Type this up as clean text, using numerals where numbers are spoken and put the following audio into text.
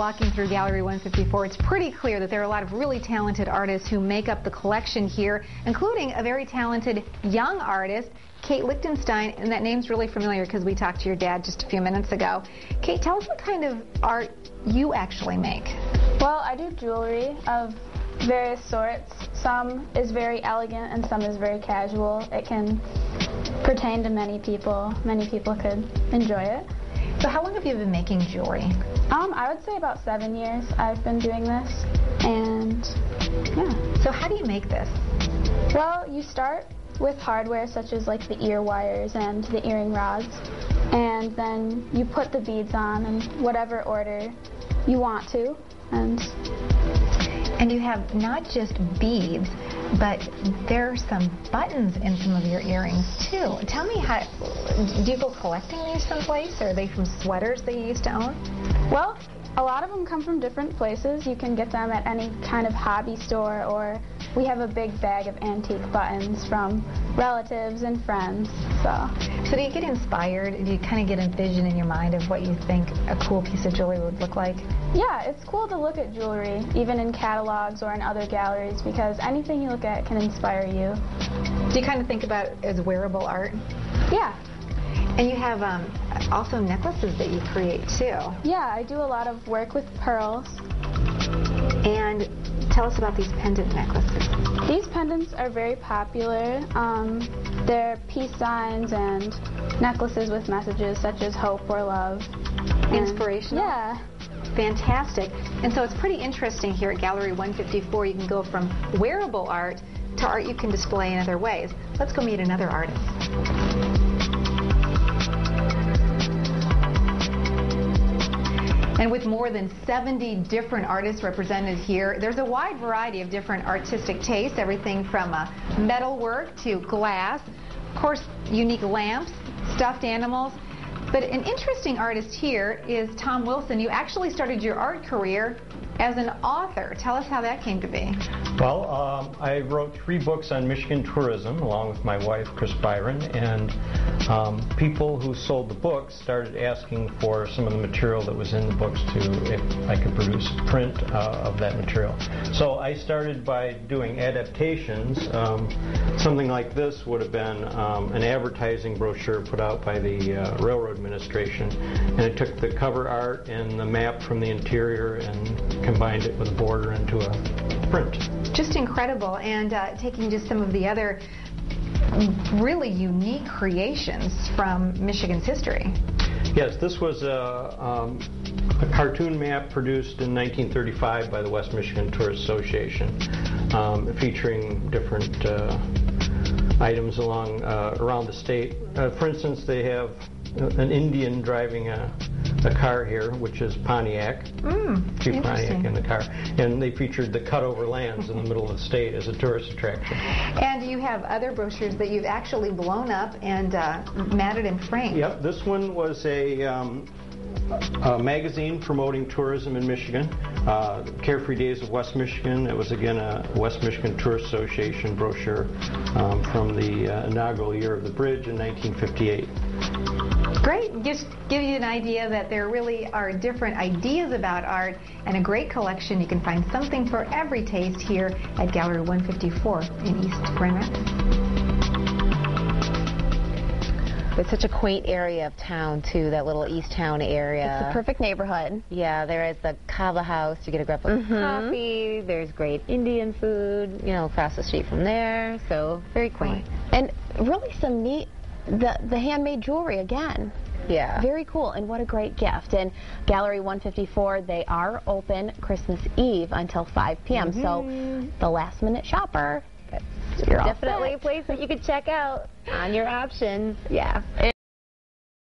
walking through Gallery 154, it's pretty clear that there are a lot of really talented artists who make up the collection here, including a very talented young artist, Kate Lichtenstein, and that name's really familiar because we talked to your dad just a few minutes ago. Kate, tell us what kind of art you actually make. Well, I do jewelry of various sorts. Some is very elegant and some is very casual. It can pertain to many people. Many people could enjoy it. So how long have you been making jewelry? I would say about 7 years I've been doing this, and yeah. So how do you make this? Well, you start with hardware such as like the ear wires and the earring rods, and then you put the beads on in whatever order you want to, and you have not just beads, but there are some buttons in some of your earrings too. Tell me, how do you go collecting these someplace, or are they from sweaters that you used to own? Well, a lot of them come from different places. You can get them at any kind of hobby store, or we have a big bag of antique buttons from relatives and friends. So do you get inspired? Do you kind of get a vision in your mind of what you think a cool piece of jewelry would look like? Yeah, it's cool to look at jewelry, even in catalogs or in other galleries, because anything you look at can inspire you. Do you kind of think about it as wearable art? Yeah. And you have also necklaces that you create too. Yeah, I do a lot of work with pearls. And tell us about these pendant necklaces. These pendants are very popular. They're peace signs and necklaces with messages such as hope or love. Inspirational? Yeah. Fantastic. And so it's pretty interesting here at Gallery 154. You can go from wearable art to art you can display in other ways. Let's go meet another artist. And with more than 70 different artists represented here, there's a wide variety of different artistic tastes, everything from metalwork to glass, of course, unique lamps, stuffed animals. But an interesting artist here is Tom Wilson. You actually started your art career as an author. Tell us how that came to be. Well, I wrote 3 books on Michigan tourism along with my wife, Chris Byron, and people who sold the books started asking for some of the material that was in the books if I could produce a print of that material. So I started by doing adaptations. Something like this would have been an advertising brochure put out by the Railroad Administration, and I took the cover art and the map from the interior and combined it with a border into a print. Just incredible, and taking just some of the other really unique creations from Michigan's history. Yes, this was a cartoon map produced in 1935 by the West Michigan Tourist Association, featuring different items around the state. For instance, they have an Indian driving a car here, which is Pontiac. Chief Pontiac in the car. And they featured the cutover lands in the middle of the state as a tourist attraction. And you have other brochures that you've actually blown up and matted and framed. Yep, this one was a magazine promoting tourism in Michigan, Carefree Days of West Michigan. It was again a West Michigan Tourist Association brochure from the inaugural year of the bridge in 1958. Great. Just give you an idea that there really are different ideas about art and a great collection. You can find something for every taste here at Gallery 154 in East Grand Rapids. It's such a quaint area of town, too, that little East Town area. It's the perfect neighborhood. Yeah, there is the Kava House. You get a grab of coffee. There's great Indian food, across the street from there. So, very quaint. And really some neat, the handmade jewelry again. Yeah. Very cool, and what a great gift. And Gallery 154, they are open Christmas Eve until 5 p.m. So, the last-minute shopper, Definitely a place that you could check out on your options. Yeah.